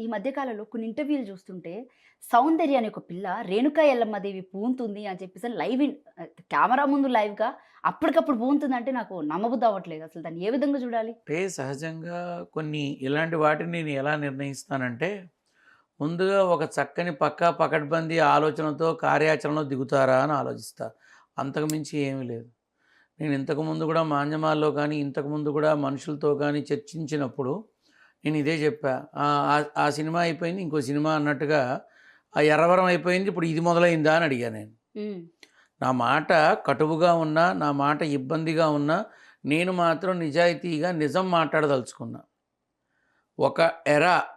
ఈ మధ్య కాలంలో కొన్ని ఇంటర్వ్యూలు చూస్తుంటే, సౌందర్య అనే ఒక పిల్ల రేణుకా ఎల్లమ్మదేవి పూనుతుంది అని చెప్పేసి కెమెరా ముందు లైవ్‌గా అప్పటికప్పుడు పూనుతుందంటే నాకు నమ్మబుద్ధి అవ్వట్లేదు. అసలు దాన్ని ఏ విధంగా చూడాలి? అంటే సహజంగా కొన్ని ఇలాంటి వాటిని నేను ఎలా నిర్ణయిస్తానంటే, ముందుగా ఒక చక్కని పకడ్బందీ ఆలోచనతో కార్యాచరణలో దిగుతారా అని ఆలోచిస్తా. అంతకు మించి ఏమీ లేదు. నేను ఇంతకుముందు కూడా మాధ్యమాల్లో కానీ, ఇంతకుముందు కూడా మనుషులతో కానీ చర్చించినప్పుడు నేను ఇదే చెప్పా. ఆ సినిమా అయిపోయింది, ఇంకో సినిమా అన్నట్టుగా ఆ 'ఎర్రవరం' అయిపోయింది, ఇప్పుడు ఇది మొదలైందా అని అడిగా నేను. హ్మ్. నా మాట కటువుగా ఉన్నా, నా మాట ఇబ్బందిగా ఉన్నా, నేను మాత్రం నిజాయితీగా నిజం మాట్లాడదలుచుకున్నా. ఒక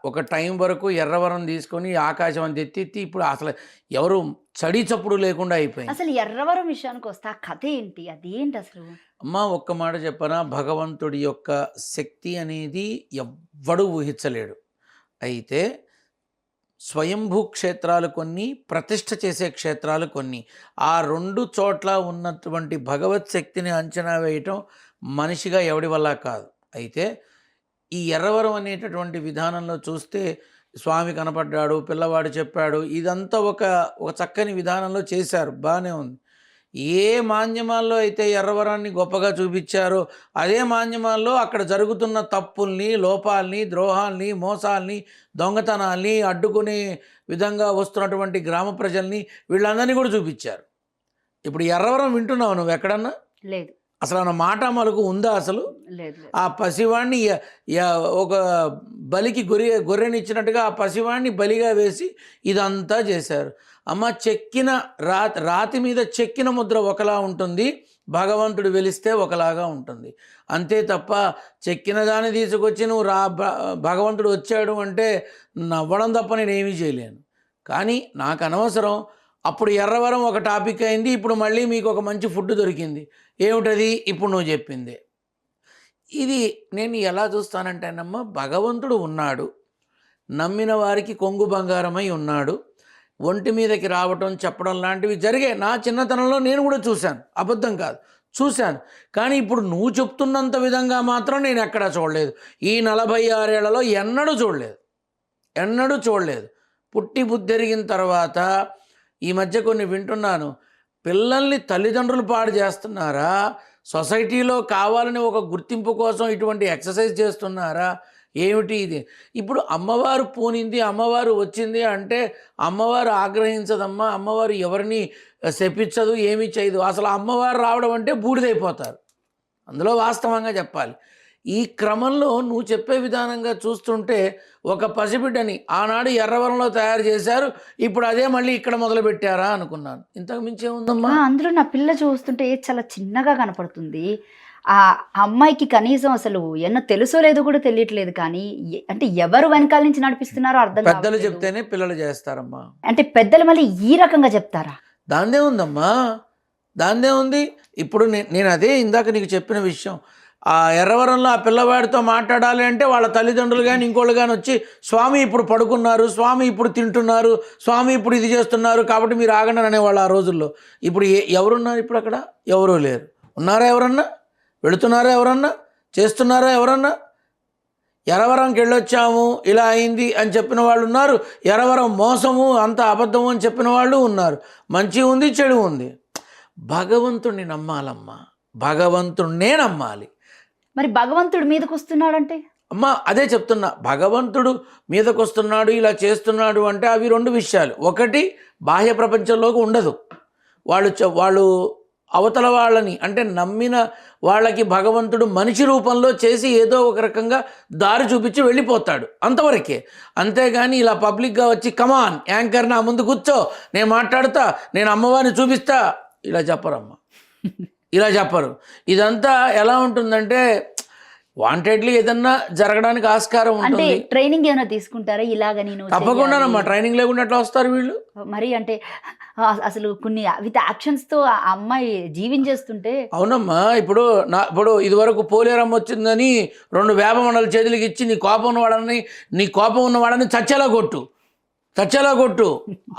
ఒక టైం వరకు 'ఎర్రవరం' తీసుకొని ఆకాశం అంత ఎత్తెత్తి ఇప్పుడు అసలు ఎవరు చడి చప్పుడు లేకుండా అయిపోయింది. అసలు 'ఎర్రవరం' విషయానికొస్తే ఆ కథ ఏంటి? అదేంటసలు? అమ్మా ఒక్క మాట చెప్పనా, భగవంతుడి యొక్క శక్తి అనేది ఎవ్వడూ ఊహించలేడు. అయితే స్వయంభూ క్షేత్రాలు కొన్ని, ప్రతిష్ఠ చేసే క్షేత్రాలు కొన్ని. ఆ 2 చోట్ల ఉన్నటువంటి భగవత్ శక్తిని అంచనా వేయటం మనిషిగా ఎవడి వల్ల కాదు. అయితే ఈ 'ఎర్రవరం' అనేటటువంటి విధానంలో చూస్తే స్వామి కనపడ్డాడు, పిల్లవాడు చెప్పాడు, ఇదంతా ఒక చక్కని విధానంలో చేశారు, బాగానే ఉంది. ఏ మాధ్యమాల్లో అయితే 'ఎర్రవరాన్ని' గొప్పగా చూపించారో అదే మాధ్యమాల్లో అక్కడ జరుగుతున్న తప్పుల్ని, లోపాల్ని, ద్రోహాల్ని, మోసాల్ని, దొంగతనాల్ని అడ్డుకునే విధంగా వస్తున్నటువంటి గ్రామ ప్రజల్ని వీళ్ళందరినీ కూడా చూపించారు. ఇప్పుడు 'ఎర్రవరం' వింటున్నావు నువ్వు ఎక్కడన్నా? లేదు. అసలు ఆ మాట మలుకు ఉందా అసలు? లేదు. లేదు. ఆ పసివాణ్ణి ఒక బలికి గొర్రెనిచ్చినట్టుగా ఆ పసివాణ్ణి బలిగా వేసి ఇదంతా చేశారు. అమ్మ చెక్కిన రాతి మీద చెక్కిన ముద్ర ఒకలా ఉంటుంది, భగవంతుడు వెలిస్తే ఒకలాగా ఉంటుంది. అంతే తప్ప చెక్కిన దాన్ని తీసుకొచ్చి నువ్వు భగవంతుడు వచ్చాడు అంటే నవ్వడం తప్ప నేనేమీ చేయలేను. కానీ నాకు అనవసరం. అప్పుడు 'ఎర్రవరం' ఒక టాపిక్ అయింది, ఇప్పుడు మళ్ళీ మీకు ఒక మంచి ఫుడ్ దొరికింది. ఏమిటది? ఇప్పుడు నువ్వు చెప్పింది. ఇది నేను ఎలా చూస్తానంటేనమ్మా, భగవంతుడు ఉన్నాడు, నమ్మిన వారికి కొంగు బంగారమై ఉన్నాడు. ఒంటి మీదకి రావటం, చెప్పడం లాంటివి జరిగాయి. నా చిన్నతనంలో నేను కూడా చూశాను, అబద్ధం కాదు, చూశాను. కానీ ఇప్పుడు నువ్వు చెప్తున్నంత విధంగా మాత్రం నేను ఎక్కడా చూడలేదు. ఈ 46 ఏళ్లలో ఎన్నడూ చూడలేదు. పుట్టి బుద్ధెరిగిన తర్వాత ఈ మధ్య కొన్ని వింటున్నాను. పిల్లల్ని తల్లిదండ్రులు పాడు చేస్తున్నారా, సొసైటీలో కావాలని ఒక గుర్తింపు కోసం ఇటువంటి ఎక్సర్సైజ్ చేస్తున్నారా, ఏమిటి ఇది? ఇప్పుడు అమ్మవారు పూనింది, అమ్మవారు వచ్చింది అంటే అమ్మవారు ఆగ్రహించదమ్మా, అమ్మవారు ఎవరిని శపించదు, ఏమీ చేయదు. అసలు అమ్మవారు రావడం అంటే బూడిదైపోతారు, అందులో వాస్తవంగా చెప్పాలి. ఈ క్రమంలో నువ్వు చెప్పే విధానంగా చూస్తుంటే ఒక పసిబిడ్డని ఆనాడు 'ఎర్రవరంలో' తయారు చేశారు, ఇప్పుడు అదే మళ్ళీ ఇక్కడ మొదలుపెట్టారా అనుకున్నాను. ఇంతకు మించి ఏముందమ్మా? అందులో నా పిల్ల చూస్తుంటే చాలా చిన్నగా కనపడుతుంది. ఆ అమ్మాయికి కనీసం అసలు ఏమన్నా తెలుసో లేదో కూడా తెలియట్లేదు. కానీ అంటే ఎవరు వెనకాల నుంచి నడిపిస్తున్నారో అర్థం పెద్దలు కావట్లేదు. చెప్తేనే పిల్లలు చేస్తారమ్మా. అంటే పెద్దలు మళ్ళీ ఈ రకంగా చెప్తారా? దాందే ఉందమ్మా, దాందే ఉంది. ఇప్పుడు నేను అదే ఇందాక నీకు చెప్పిన విషయం. ఆ 'ఎర్రవరంలో' ఆ పిల్లవాడితో మాట్లాడాలి అంటే వాళ్ళ తల్లిదండ్రులు కానీ ఇంకోళ్ళు కానీ వచ్చి, స్వామి ఇప్పుడు పడుకున్నారు, స్వామి ఇప్పుడు తింటున్నారు, స్వామి ఇప్పుడు ఇది చేస్తున్నారు, కాబట్టి మీరు ఆగండి అనేవాళ్ళు ఆ రోజుల్లో. ఇప్పుడు ఎవరున్నారు ఇప్పుడు అక్కడ? ఎవరూ లేరు. ఉన్నారా ఎవరన్నా? వెళుతున్నారా ఎవరన్నా? చేస్తున్నారా ఎవరన్నా? 'ఎర్రవరంకి వెళ్ళొచ్చాము, ఇలా అయింది అని చెప్పిన వాళ్ళు ఉన్నారు. 'ఎర్రవరం' మోసము, అంత అబద్ధము అని చెప్పిన వాళ్ళు ఉన్నారు. మంచి ఉంది, చెడు ఉంది. భగవంతుణ్ణి నమ్మాలమ్మా, భగవంతుణ్ణే నమ్మాలి. మరి భగవంతుడు మీదకి వస్తున్నాడంటే? అమ్మా అదే చెప్తున్నా, భగవంతుడు మీదకు వస్తున్నాడు, ఇలా చేస్తున్నాడు అంటే అవి 2 విషయాలు. ఒకటి, బాహ్య ప్రపంచంలోకి ఉండదు. వాళ్ళు అవతల వాళ్ళని అంటే నమ్మిన వాళ్ళకి భగవంతుడు మనిషి రూపంలో చేసి ఏదో ఒక రకంగా దారి చూపించి వెళ్ళిపోతాడు, అంతవరకే. అంతేగాని ఇలా పబ్లిక్గా వచ్చి కమాన్ యాంకర్ నా ముందు కూర్చో, నేను మాట్లాడుతా, నేను అమ్మవారిని చూపిస్తా, ఇలా చెప్పరమ్మా, ఇలా చెప్పరు. ఇదంతా ఎలా ఉంటుందంటే వాంటెడ్లీ ఏదన్నా జరగడానికి ఆస్కారం అంటే ఉంటుంది. ట్రైనింగ్ ఏమైనా తీసుకుంటారా ఇలాగ నేను తప్పకుండానమ్మా, ట్రైనింగ్ లేకుండా ఎట్లా వస్తారు వీళ్ళు? మరి అంటే అసలు కొన్ని విత్ యాక్షన్స్ తో ఆ అమ్మాయి జీవించేస్తుంటే. అవునమ్మా, ఇప్పుడు ఇదివరకు పోలేరమ్మ వచ్చిందని 2 వేప మండల చేతులకి ఇచ్చి నీ కోపం ఉన్నవాడని చచ్చేలా కొట్టు.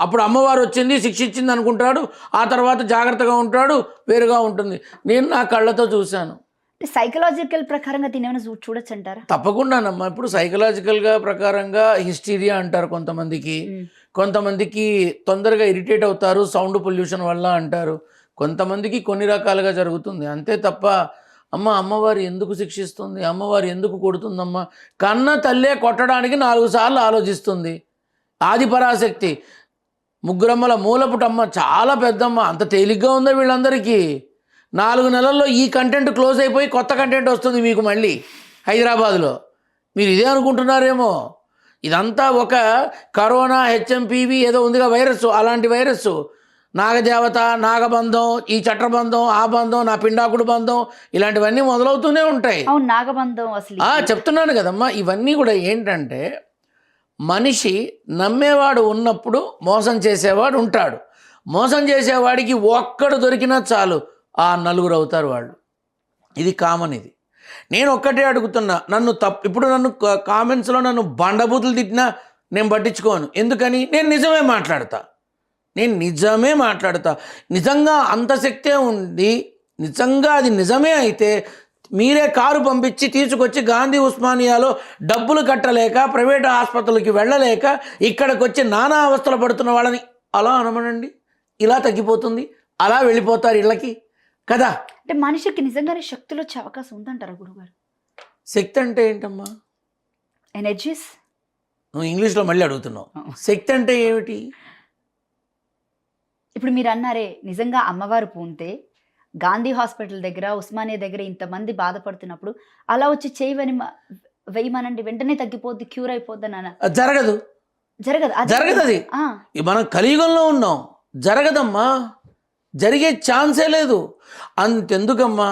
అప్పుడు అమ్మవారు వచ్చింది, శిక్షించింది అనుకుంటాడు, ఆ తర్వాత జాగ్రత్తగా ఉంటాడు, వేరుగా ఉంటుంది. నేను నా కళ్ళతో చూశాను. సైకలాజికల్ ప్రకారంగా దీన్ని ఏమైనా చూడొచ్చు అంటారా? తప్పకుండానమ్మా. ఇప్పుడు సైకలాజికల్గా ప్రకారంగా హిస్టీరియా అంటారు కొంతమందికి, కొంతమందికి తొందరగా ఇరిటేట్ అవుతారు సౌండ్ పొల్యూషన్ వల్ల అంటారు, కొంతమందికి కొన్ని రకాలుగా జరుగుతుంది. అంతే తప్ప అమ్మవారు ఎందుకు శిక్షిస్తుంది, అమ్మవారు ఎందుకు కొడుతుందమ్మా? కన్న తల్లే కొట్టడానికి 4 సార్లు ఆలోచిస్తుంది. ఆదిపరాశక్తి ముగ్గురమ్మల మూలపుటమ్మ చాలా పెద్దమ్మ. అంత తేలిగ్గా ఉందా వీళ్ళందరికీ? 4 నెలల్లో ఈ కంటెంట్ క్లోజ్ అయిపోయి కొత్త కంటెంట్ వస్తుంది మీకు మళ్ళీ హైదరాబాద్లో. మీరు ఇదే అనుకుంటున్నారేమో. ఇదంతా ఒక కరోనా, హెచ్ఎంపీవి ఏదో ఉందిగా వైరస్, అలాంటి వైరస్. నాగదేవత, నాగబంధం, ఈ చట్రబంధం, ఆ బంధం, నా పిండాకుడు బంధం, ఇలాంటివన్నీ మొదలవుతూనే ఉంటాయి. అవును, నాగబంధం అసలు చెప్తున్నాను కదమ్మా. ఇవన్నీ కూడా ఏంటంటే మనిషి నమ్మేవాడు ఉన్నప్పుడు మోసం చేసేవాడు ఉంటాడు. మోసం చేసేవాడికి ఒక్కడు దొరికినా చాలు, ఆ 4 అవుతారు వాళ్ళు. ఇది కామన్. ఇది నేను ఒక్కటే అడుగుతున్నా, ఇప్పుడు నన్ను కామెంట్స్లో నన్ను బండబూతులు తిట్టినా నేను పట్టించుకోను. ఎందుకని? నేను నిజమే మాట్లాడతా. నిజంగా అంత శక్తే ఉంది, నిజంగా అది నిజమే అయితే మీరే కారు పంపించి తీసుకొచ్చి గాంధీ ఉస్మానియాలో డబ్బులు కట్టలేక ప్రైవేట్ ఆసుపత్రులకి వెళ్ళలేక ఇక్కడికి వచ్చి నానా అవస్థలు పడుతున్న వాళ్ళని అలా అనమనండి. ఇలా తగ్గిపోతుంది, అలా వెళ్ళిపోతారు ఇళ్ళకి కదా. అంటే మనిషికి నిజంగానే శక్తులు వచ్చే అవకాశం ఉందంటారా గురుగారు? శక్తి అంటే ఏంటమ్మా? ఎనర్జీస్. నువ్వు ఇంగ్లీష్లో మళ్ళీ అడుగుతున్నావు. శక్తి అంటే ఏమిటి? ఇప్పుడు మీరు అన్నారే, నిజంగా అమ్మవారు పూంతే గాంధీ హాస్పిటల్ దగ్గర, ఉస్మానియా దగ్గర ఇంతమంది బాధపడుతున్నప్పుడు అలా వచ్చి వేయమనండి, వెంటనే తగ్గిపోద్ది, క్యూర్ అయిపోద్ది అని జరగదు. అది మనం కలియుగంలో ఉన్నాం. జరగదమ్మా, జరిగే ఛాన్సే లేదు. అంతెందుకమ్మా,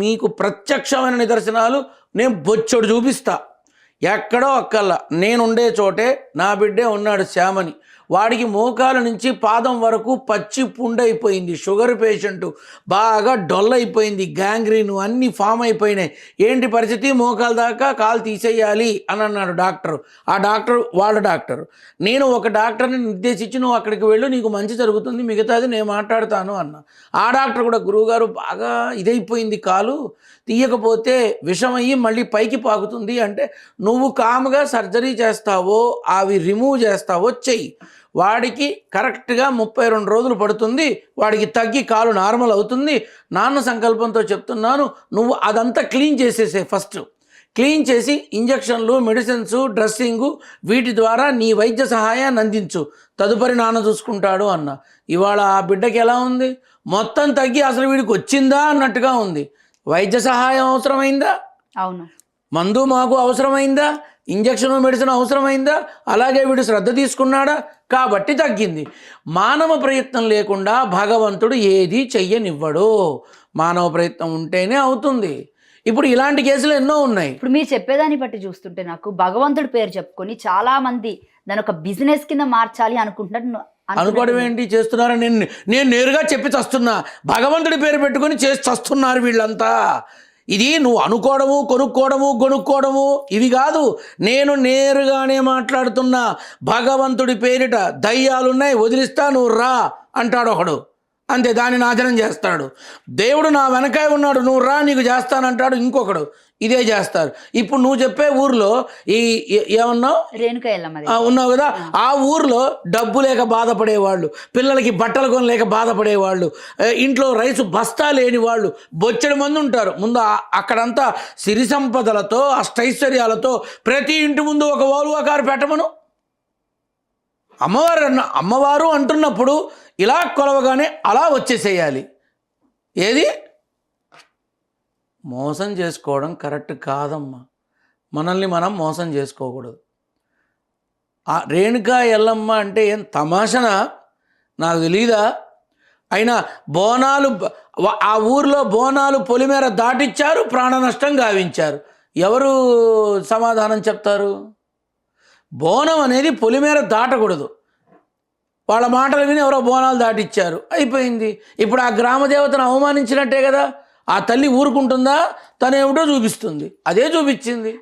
మీకు ప్రత్యక్షమైన నిదర్శనాలు నేను బొచ్చడు చూపిస్తా. ఎక్కడో అక్కల్లా నేనుండే చోటే నా బిడ్డే ఉన్నాడు శ్యామని. వాడికి మోకాల నుంచి పాదం వరకు పచ్చి పుండైపోయింది, షుగర్ పేషెంటు, బాగా డొల్లైపోయింది, గ్యాంగ్రీన్ అన్నీ ఫామ్ అయిపోయినాయి. ఏంటి పరిస్థితి? మోకాల దాకా కాలు తీసేయాలి అని అన్నాడు డాక్టరు. ఆ డాక్టర్ వాళ్ళ డాక్టరు. నేను ఒక డాక్టర్ని నిర్దేశించి నువ్వు అక్కడికి వెళ్ళు, నీకు మంచి జరుగుతుంది, మిగతాది నేను మాట్లాడతాను అన్నా. ఆ డాక్టర్ కూడా, గురువుగారు బాగా ఇదైపోయింది కాలు, తీయకపోతే విషమయ్యి మళ్ళీ పైకి పాకుతుంది అంటే, నువ్వు కాముగా సర్జరీ చేస్తావో అవి రిమూవ్ చేస్తావో చెయ్యి, వాడికి కరెక్ట్గా 32 రోజులు పడుతుంది, వాడికి తగ్గి కాలు నార్మల్ అవుతుంది. నాన్న సంకల్పంతో చెప్తున్నాను, నువ్వు అదంతా క్లీన్ చేసేసే. ఫస్ట్ క్లీన్ చేసి ఇంజక్షన్లు, మెడిసిన్స్, డ్రెస్సింగు వీటి ద్వారా నీ వైద్య సహాయాన్ని అందించు, తదుపరి నాన్న చూసుకుంటాడు అన్న. ఇవాళ ఆ బిడ్డకి ఎలా ఉంది? మొత్తం తగ్గి అసలు వీడికి వచ్చిందా అన్నట్టుగా ఉంది. వైద్య సహాయం అవసరమైందా? అవును. మందు మాకు అవసరమైందా? Injection, medicine అవసరమైందా? అలాగే వీడు శ్రద్ధ తీసుకున్నాడా? కాబట్టి తగ్గింది. మానవ ప్రయత్నం లేకుండా భగవంతుడు ఏది చెయ్యనివ్వడు. మానవ ప్రయత్నం ఉంటేనే అవుతుంది. ఇప్పుడు ఇలాంటి కేసులు ఎన్నో ఉన్నాయి. ఇప్పుడు మీరు చెప్పేదాన్ని బట్టి చూస్తుంటే నాకు భగవంతుడి పేరు చెప్పుకొని చాలా మంది దాని ఒక బిజినెస్ కింద మార్చాలి అనుకుంటున్నారు. అనుకోవడం ఏంటి? చేస్తున్నారా? నేను నేరుగా చెప్పి చస్తున్నా. భగవంతుడి పేరు పెట్టుకొని చేసి చస్తున్నారు వీళ్ళంతా. ఇది నువ్వు అనుకోవడము, కొనుక్కోవడము ఇవి కాదు. నేను నేరుగానే మాట్లాడుతున్నా. భగవంతుడి పేరిట దయ్యాలున్నాయి, వదిలిస్తా, నువ్వు రా అంటాడు ఒకడు, అంతే, దాన్ని నాశనం చేస్తాడు. దేవుడు నా వెనకాయ ఉన్నాడు, నువ్వు రా నీకు చేస్తానంటాడు ఇంకొకడు, ఇదే చేస్తారు. ఇప్పుడు నువ్వు చెప్పే ఊర్లో ఏమన్నావు? రేణుకా ఎల్లమ్మ ఉన్నావు కదా, ఆ ఊర్లో డబ్బు లేక బాధపడేవాళ్ళు, పిల్లలకి బట్టలు కొనలేక బాధపడేవాళ్ళు, ఇంట్లో రైసు బస్తా లేని వాళ్ళు బొచ్చడి మంది ఉంటారు. ముందు అక్కడంతా సిరి సంపదలతో, అష్టైశ్వర్యాలతో ప్రతి ఇంటి ముందు ఒక ఓల్వో కారు పెట్టమను. అమ్మవారు అంటున్నప్పుడు ఇలా కొలవగానే అలా వచ్చేసేయాలి. ఏది? మోసం చేసుకోవడం కరెక్ట్ కాదమ్మా. మనల్ని మనం మోసం చేసుకోకూడదు. ఆ రేణుకా ఎల్లమ్మ అంటే ఏం తమాషనా? నాకు తెలీదా? అయినా బోనాలు, ఆ ఊర్లో బోనాలు పొలిమేర దాటిచ్చారు, ప్రాణ నష్టం గావించారు. ఎవరు సమాధానం చెప్తారు? బోనం అనేది పొలిమేర దాటకూడదు. వాళ్ళ మాటలు విని ఎవరో బోనాలు దాటిచ్చారు, అయిపోయింది. ఇప్పుడు ఆ గ్రామదేవతను అవమానించినట్టే కదా. ఆ తల్లి ఊరుకుంటుందా? తనేమిటో చూపిస్తుంది, అదే చూపించింది.